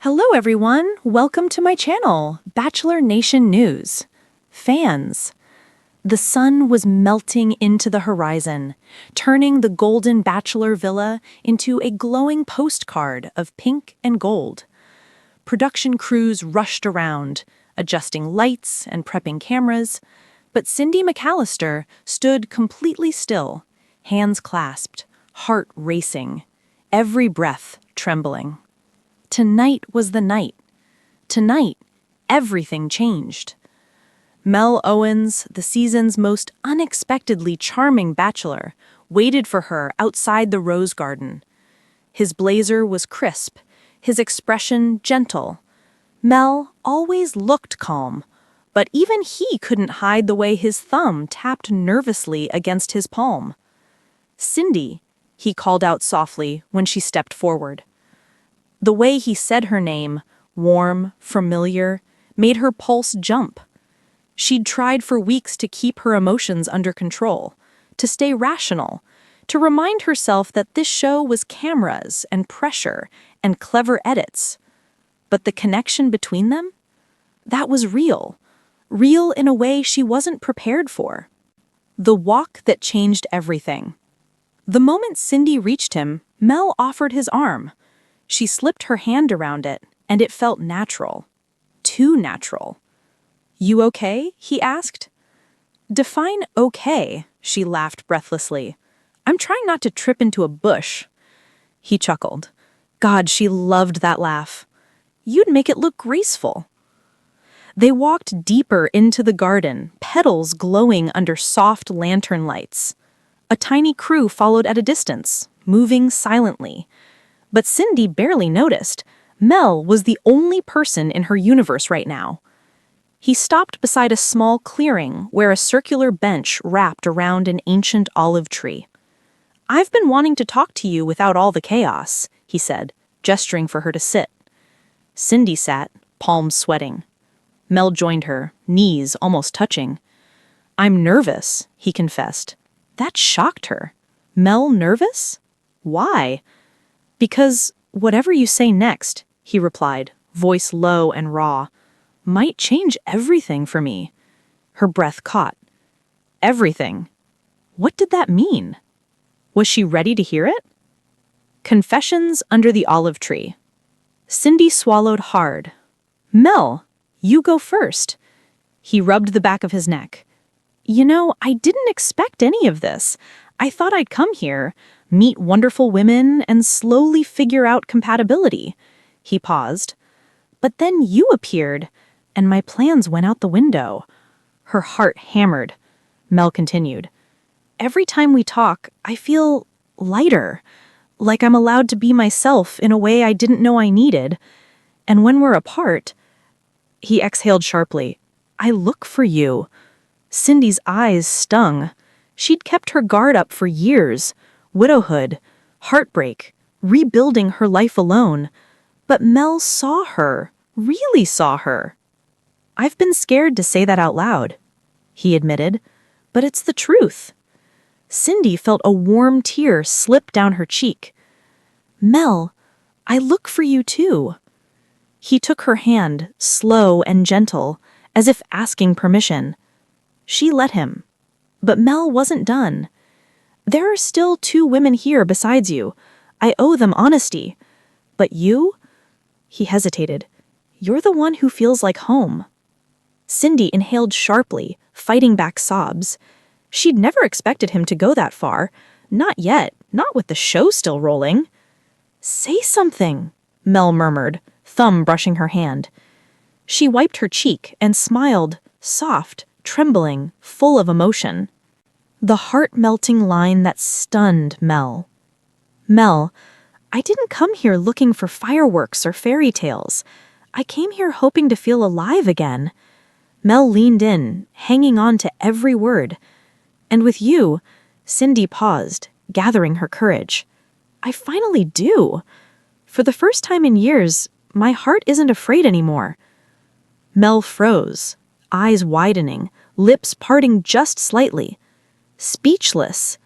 Hello everyone, welcome to my channel, Bachelor Nation News. Fans. The sun was melting into the horizon, turning the golden Bachelor villa into a glowing postcard of pink and gold. Production crews rushed around, adjusting lights and prepping cameras, but Cindy McAllister stood completely still, hands clasped, heart racing, every breath trembling. Tonight was the night. Tonight, everything changed. Mel Owens, the season's most unexpectedly charming bachelor, waited for her outside the rose garden. His blazer was crisp, his expression gentle. Mel always looked calm, but even he couldn't hide the way his thumb tapped nervously against his palm. "Cindy," he called out softly when she stepped forward. The way he said her name, warm, familiar, made her pulse jump. She'd tried for weeks to keep her emotions under control, to stay rational, to remind herself that this show was cameras and pressure and clever edits. But the connection between them? That was real. Real in a way she wasn't prepared for. The walk that changed everything. The moment Cindy reached him, Mel offered his arm. She slipped her hand around it, and it felt natural. Too natural. "You okay?" he asked. "Define okay," she laughed breathlessly. "I'm trying not to trip into a bush." He chuckled. God, she loved that laugh. "You'd make it look graceful." They walked deeper into the garden, petals glowing under soft lantern lights. A tiny crew followed at a distance, moving silently. But Cindy barely noticed. Mel was the only person in her universe right now. He stopped beside a small clearing where a circular bench wrapped around an ancient olive tree. "I've been wanting to talk to you without all the chaos," he said, gesturing for her to sit. Cindy sat, palms sweating. Mel joined her, knees almost touching. "I'm nervous," he confessed. That shocked her. Mel nervous? Why? "Because whatever you say next," he replied, voice low and raw, "might change everything for me." Her breath caught. Everything. What did that mean? Was she ready to hear it? Confessions under the olive tree. Cindy swallowed hard. "Mel, you go first." He rubbed the back of his neck. I didn't expect any of this. I thought I'd come here, meet wonderful women, and slowly figure out compatibility." He paused. "But then you appeared, and my plans went out the window." Her heart hammered. Mel continued. "Every time we talk, I feel lighter, like I'm allowed to be myself in a way I didn't know I needed. And when we're apart..." He exhaled sharply. "I look for you." Cindy's eyes stung. She'd kept her guard up for years. Widowhood, heartbreak, rebuilding her life alone. But Mel saw her, really saw her. "I've been scared to say that out loud," he admitted, "but it's the truth." Cindy felt a warm tear slip down her cheek. "Mel, I look for you too." He took her hand, slow and gentle, as if asking permission. She let him. But Mel wasn't done. "There are still 2 women here besides you. I owe them honesty. But you?" He hesitated. "You're the one who feels like home." Cindy inhaled sharply, fighting back sobs. She'd never expected him to go that far. Not yet, not with the show still rolling. "Say something," Mel murmured, thumb brushing her hand. She wiped her cheek and smiled, soft, trembling, full of emotion. The heart-melting line that stunned Mel. "Mel, I didn't come here looking for fireworks or fairy tales. I came here hoping to feel alive again." Mel leaned in, hanging on to every word. "And with you," Cindy paused, gathering her courage. "I finally do. For the first time in years, my heart isn't afraid anymore." Mel froze, eyes widening, lips parting just slightly. Speechless.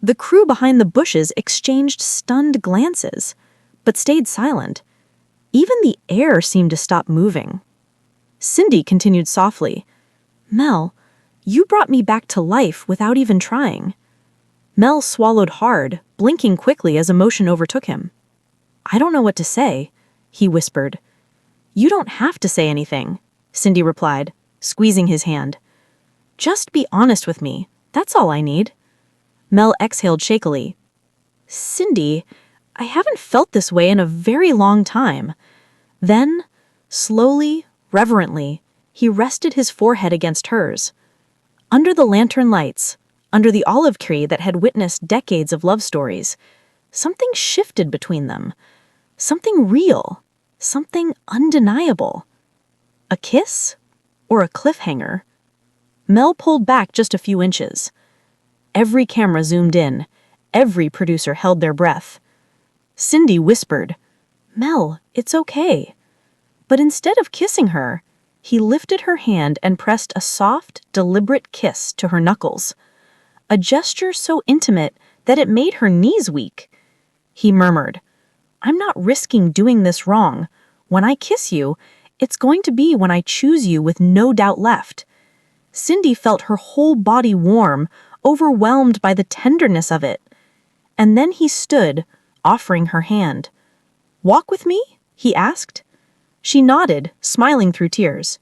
The crew behind the bushes exchanged stunned glances, but stayed silent. Even the air seemed to stop moving. Cindy continued softly, "Mel, you brought me back to life without even trying." Mel swallowed hard, blinking quickly as emotion overtook him. "I don't know what to say," he whispered. "You don't have to say anything," Cindy replied, squeezing his hand. "Just be honest with me. That's all I need." Mel exhaled shakily. "Cindy, I haven't felt this way in a very long time." Then, slowly, reverently, he rested his forehead against hers. Under the lantern lights, under the olive tree that had witnessed decades of love stories, something shifted between them. Something real, something undeniable. A kiss? Or a cliffhanger? Mel pulled back just a few inches. Every camera zoomed in. Every producer held their breath. Cindy whispered, "Mel, it's okay." But instead of kissing her, he lifted her hand and pressed a soft, deliberate kiss to her knuckles. A gesture so intimate that it made her knees weak. He murmured, "I'm not risking doing this wrong. When I kiss you, it's going to be when I choose you with no doubt left." Cindy felt her whole body warm, overwhelmed by the tenderness of it. And then he stood, offering her hand. "Walk with me?" he asked. She nodded, smiling through tears.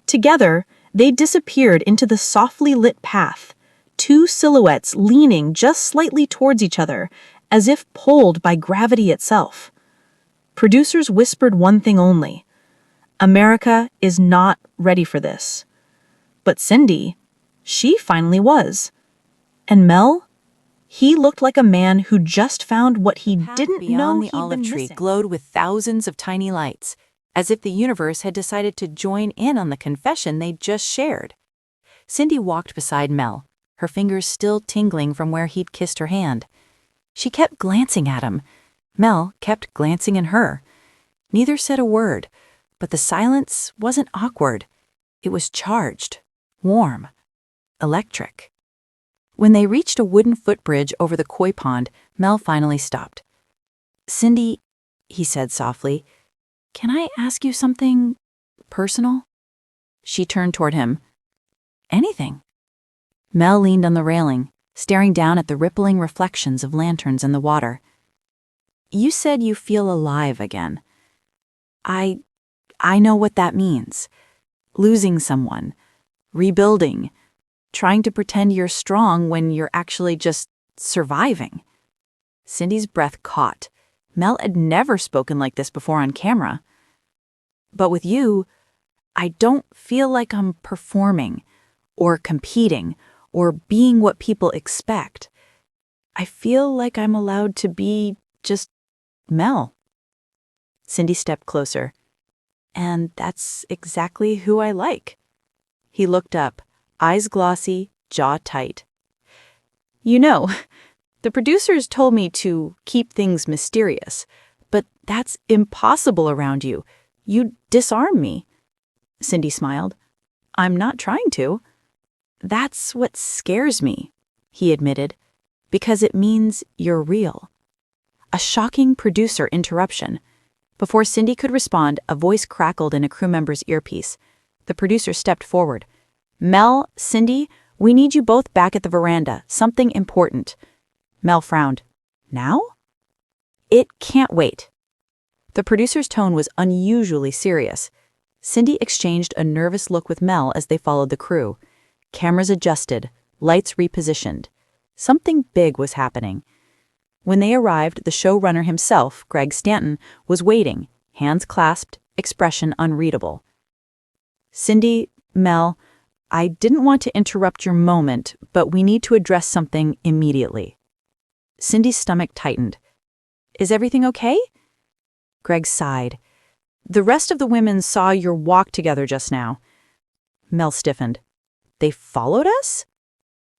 Together, they disappeared into the softly lit path, two silhouettes leaning just slightly towards each other, as if pulled by gravity itself. Producers whispered one thing only: America is not ready for this. But Cindy, she finally was. And Mel? He looked like a man who just found what he didn't know the he'd olive been tree missing. glowed with thousands of tiny lights, as if the universe had decided to join in on the confession they'd just shared. Cindy walked beside Mel, her fingers still tingling from where he'd kissed her hand. She kept glancing at him. Mel kept glancing at her. Neither said a word, but the silence wasn't awkward. It was charged, warm, electric. When they reached a wooden footbridge over the koi pond, Mel finally stopped. "Cindy," he said softly, "can I ask you something personal?" She turned toward him. "Anything." Mel leaned on the railing, staring down at the rippling reflections of lanterns in the water. "You said you feel alive again. I know what that means. Losing someone, rebuilding, trying to pretend you're strong when you're actually just surviving." Cindy's breath caught. Mel had never spoken like this before on camera. "But with you, I don't feel like I'm performing, or competing, or being what people expect. I feel like I'm allowed to be just Mel." Cindy stepped closer. "And that's exactly who I like." He looked up, eyes glossy, jaw tight. "You know, the producers told me to keep things mysterious, but that's impossible around you. You'd disarm me." Cindy smiled. "I'm not trying to." "That's what scares me," he admitted, "because it means you're real." A shocking producer interruption. Before Cindy could respond, a voice crackled in a crew member's earpiece. The producer stepped forward. "Mel, Cindy, we need you both back at the veranda. Something important." Mel frowned. "Now?" "It can't wait." The producer's tone was unusually serious. Cindy exchanged a nervous look with Mel as they followed the crew. Cameras adjusted, lights repositioned. Something big was happening. When they arrived, the showrunner himself, Greg Stanton, was waiting, hands clasped, expression unreadable. "Cindy, Mel, I didn't want to interrupt your moment, but we need to address something immediately." Cindy's stomach tightened. "Is everything okay?" Greg sighed. "The rest of the women saw your walk together just now." Mel stiffened. "They followed us?"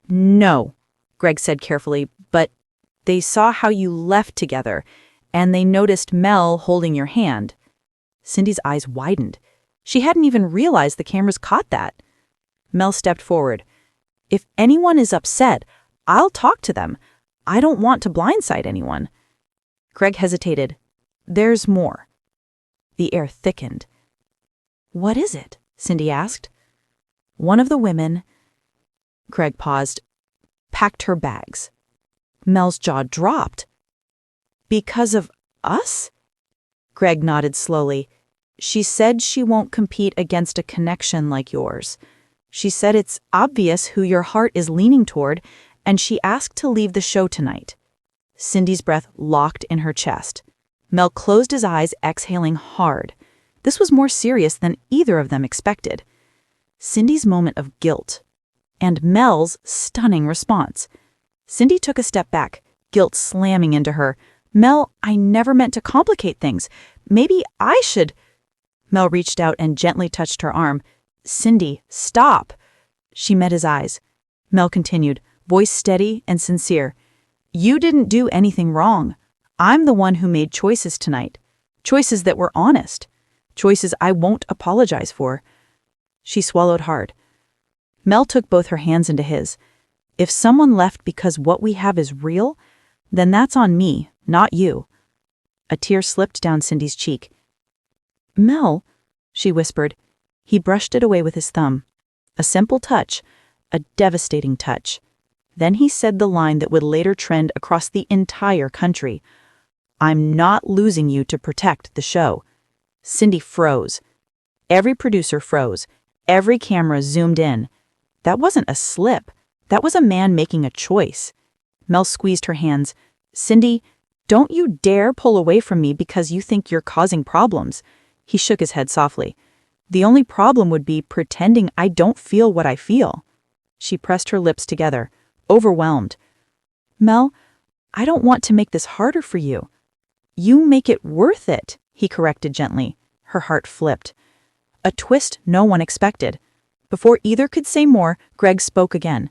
"No," Greg said carefully, "but they saw how you left together, and they noticed Mel holding your hand." Cindy's eyes widened. She hadn't even realized the cameras caught that. Mel stepped forward. "If anyone is upset, I'll talk to them. I don't want to blindside anyone." Greg hesitated. "There's more." The air thickened. "What is it?" Cindy asked. One of the women, Greg paused, packed her bags. Mel's jaw dropped. "Because of us?" Greg nodded slowly. "She said she won't compete against a connection like yours. She said it's obvious who your heart is leaning toward, and she asked to leave the show tonight." Cindy's breath locked in her chest. Mel closed his eyes, exhaling hard. This was more serious than either of them expected. Cindy's moment of guilt, and Mel's stunning response. Cindy took a step back, guilt slamming into her. "Mel, I never meant to complicate things. Maybe I should—" Mel reached out and gently touched her arm. "Cindy, stop." She met his eyes. Mel continued, voice steady and sincere. "You didn't do anything wrong. I'm the one who made choices tonight. Choices that were honest. Choices I won't apologize for." She swallowed hard. Mel took both her hands into his. "If someone left because what we have is real, then that's on me, not you." A tear slipped down Cindy's cheek. "Mel," she whispered. He brushed it away with his thumb. A simple touch, a devastating touch. Then he said the line that would later trend across the entire country. "I'm not losing you to protect the show." Cindy froze. Every producer froze. Every camera zoomed in. That wasn't a slip. That was a man making a choice. Mel squeezed her hands. "Cindy, don't you dare pull away from me because you think you're causing problems." He shook his head softly. "The only problem would be pretending I don't feel what I feel." She pressed her lips together, overwhelmed. "Mel, I don't want to make this harder for you." "You make it worth it," he corrected gently. Her heart flipped. A twist no one expected. Before either could say more, Greg spoke again.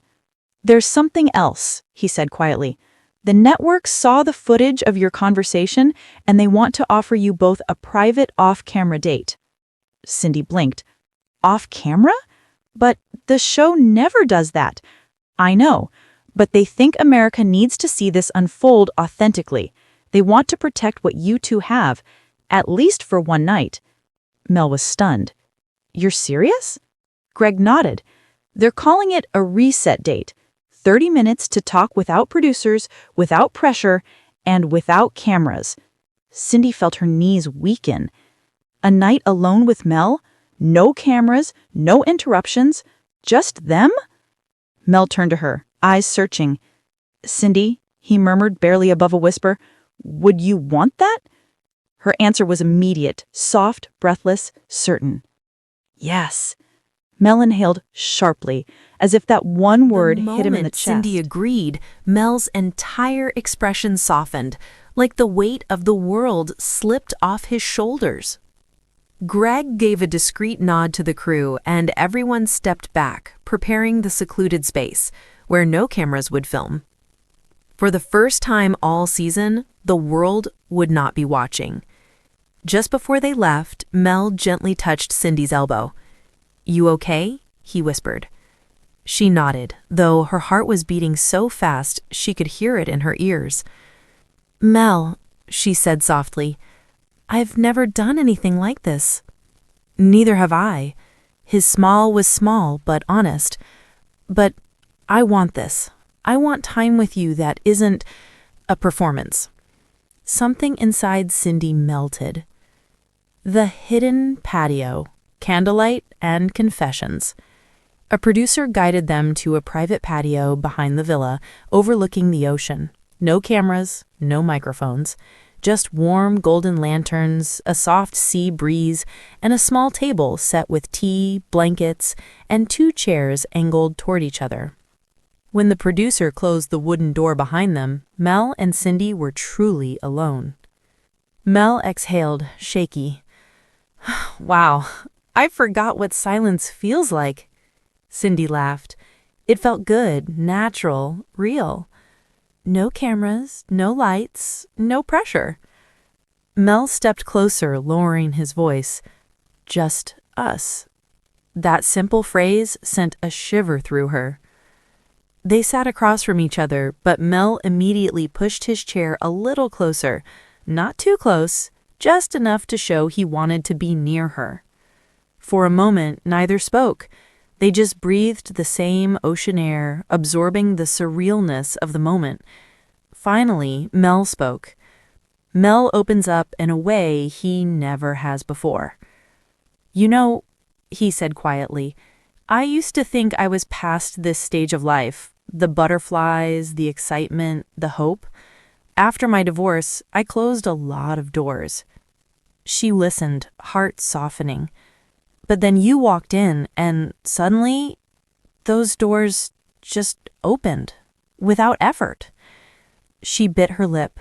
"There's something else," he said quietly. "The network saw the footage of your conversation, and they want to offer you both a private off-camera date." Cindy blinked. "Off-camera? But the show never does that." "I know, but they think America needs to see this unfold authentically. They want to protect what you two have, at least for one night." Mel was stunned. "You're serious?" Greg nodded. "They're calling it a reset date. 30 minutes to talk without producers, without pressure, and without cameras." Cindy felt her knees weaken. A night alone with Mel? No cameras, no interruptions, just them? Mel turned to her, eyes searching. "Cindy," he murmured barely above a whisper, "would you want that?" Her answer was immediate, soft, breathless, certain. "Yes." Mel inhaled sharply, as if that one word hit him in the chest. Cindy agreed, Mel's entire expression softened, like the weight of the world slipped off his shoulders. Greg gave a discreet nod to the crew, and everyone stepped back, preparing the secluded space, where no cameras would film. For the first time all season, the world would not be watching. Just before they left, Mel gently touched Cindy's elbow. "You okay?" he whispered. She nodded, though her heart was beating so fast she could hear it in her ears. "Mel," she said softly, "I've never done anything like this." "Neither have I." His smile was small but honest. "But I want this. I want time with you that isn't a performance." Something inside Cindy melted. The hidden patio, candlelight, and confessions. A producer guided them to a private patio behind the villa, overlooking the ocean. No cameras, no microphones, just warm golden lanterns, a soft sea breeze, and a small table set with tea, blankets, and 2 chairs angled toward each other. When the producer closed the wooden door behind them, Mel and Cindy were truly alone. Mel exhaled, shaky. "Wow, I forgot what silence feels like." Cindy laughed. It felt good, natural, real. No cameras, no lights, no pressure. Mel stepped closer, lowering his voice. "Just us." That simple phrase sent a shiver through her. They sat across from each other, but Mel immediately pushed his chair a little closer. Not too close, just enough to show he wanted to be near her. For a moment, neither spoke. They just breathed the same ocean air, absorbing the surrealness of the moment. Finally, Mel spoke. Mel opens up in a way he never has before. "You know," he said quietly, "I used to think I was past this stage of life, the butterflies, the excitement, the hope. After my divorce, I closed a lot of doors." She listened, heart softening. "But then you walked in, and suddenly, those doors just opened, without effort." She bit her lip.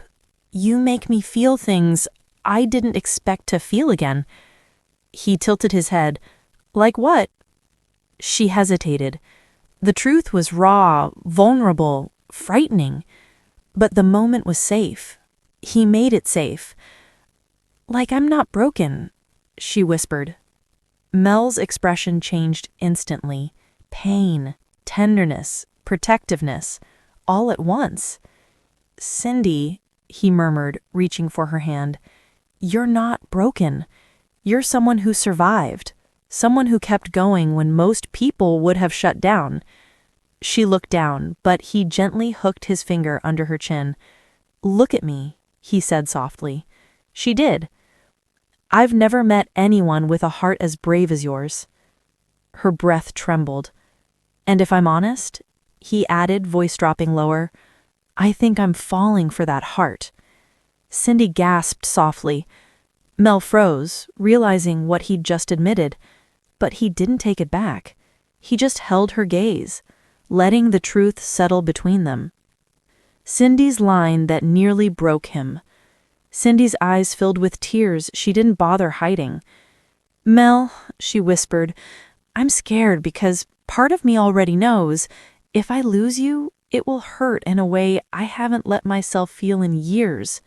"You make me feel things I didn't expect to feel again." He tilted his head. "Like what?" She hesitated. The truth was raw, vulnerable, frightening. But the moment was safe. He made it safe. "Like I'm not broken," she whispered. Mel's expression changed instantly. Pain, tenderness, protectiveness, all at once. "Cindy," he murmured, reaching for her hand, "you're not broken. You're someone who survived, someone who kept going when most people would have shut down." She looked down, but he gently hooked his finger under her chin. "Look at me," he said softly. She did. "I've never met anyone with a heart as brave as yours." Her breath trembled. "And if I'm honest," he added, voice dropping lower, "I think I'm falling for that heart." Cindy gasped softly. Mel froze, realizing what he'd just admitted, but he didn't take it back. He just held her gaze, letting the truth settle between them. Cindy's line that nearly broke him. Cindy's eyes filled with tears she didn't bother hiding. "Mel," she whispered, "I'm scared because part of me already knows if I lose you, it will hurt in a way I haven't let myself feel in years."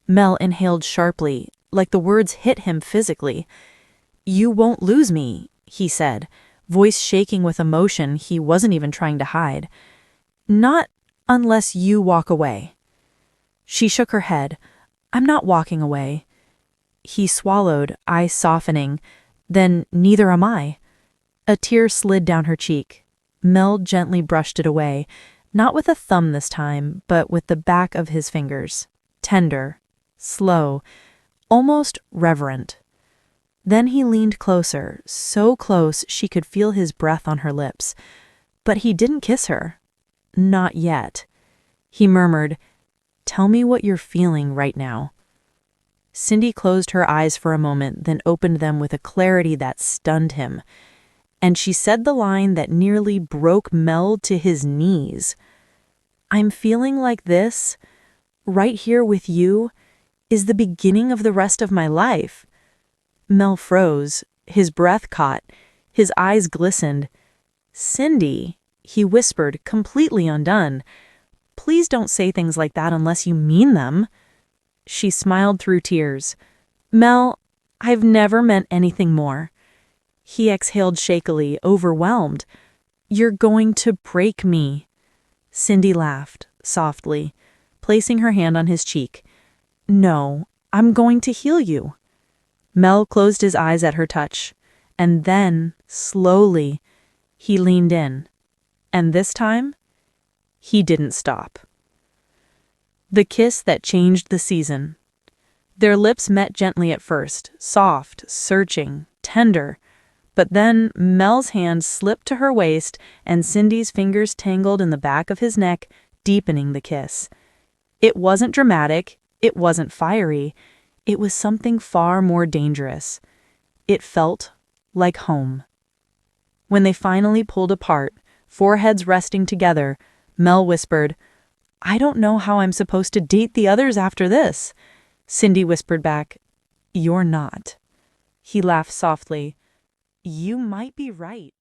Mel inhaled sharply, like the words hit him physically. "You won't lose me," he said, voice shaking with emotion he wasn't even trying to hide. "Not unless you walk away." She shook her head. "I'm not walking away." He swallowed, eyes softening. "Then neither am I." A tear slid down her cheek. Mel gently brushed it away, not with a thumb this time, but with the back of his fingers. Tender, slow, almost reverent. Then he leaned closer, so close she could feel his breath on her lips. But he didn't kiss her. Not yet. He murmured, "Tell me what you're feeling right now." Cindy closed her eyes for a moment, then opened them with a clarity that stunned him. And she said the line that nearly broke Mel to his knees. "I'm feeling like this, right here with you, is the beginning of the rest of my life." Mel froze, his breath caught, his eyes glistened. "Cindy," he whispered, completely undone, "please don't say things like that unless you mean them." She smiled through tears. "Mel, I've never meant anything more." He exhaled shakily, overwhelmed. "You're going to break me." Cindy laughed, softly, placing her hand on his cheek. "No, I'm going to heal you." Mel closed his eyes at her touch, and then, slowly, he leaned in. And this time, he didn't stop. The kiss that changed the season. Their lips met gently at first, soft, searching, tender. But then Mel's hand slipped to her waist and Cindy's fingers tangled in the back of his neck, deepening the kiss. It wasn't dramatic, it wasn't fiery, it was something far more dangerous. It felt like home. When they finally pulled apart, foreheads resting together, Mel whispered, "I don't know how I'm supposed to date the others after this." Cindy whispered back, "You're not." He laughed softly. "You might be right."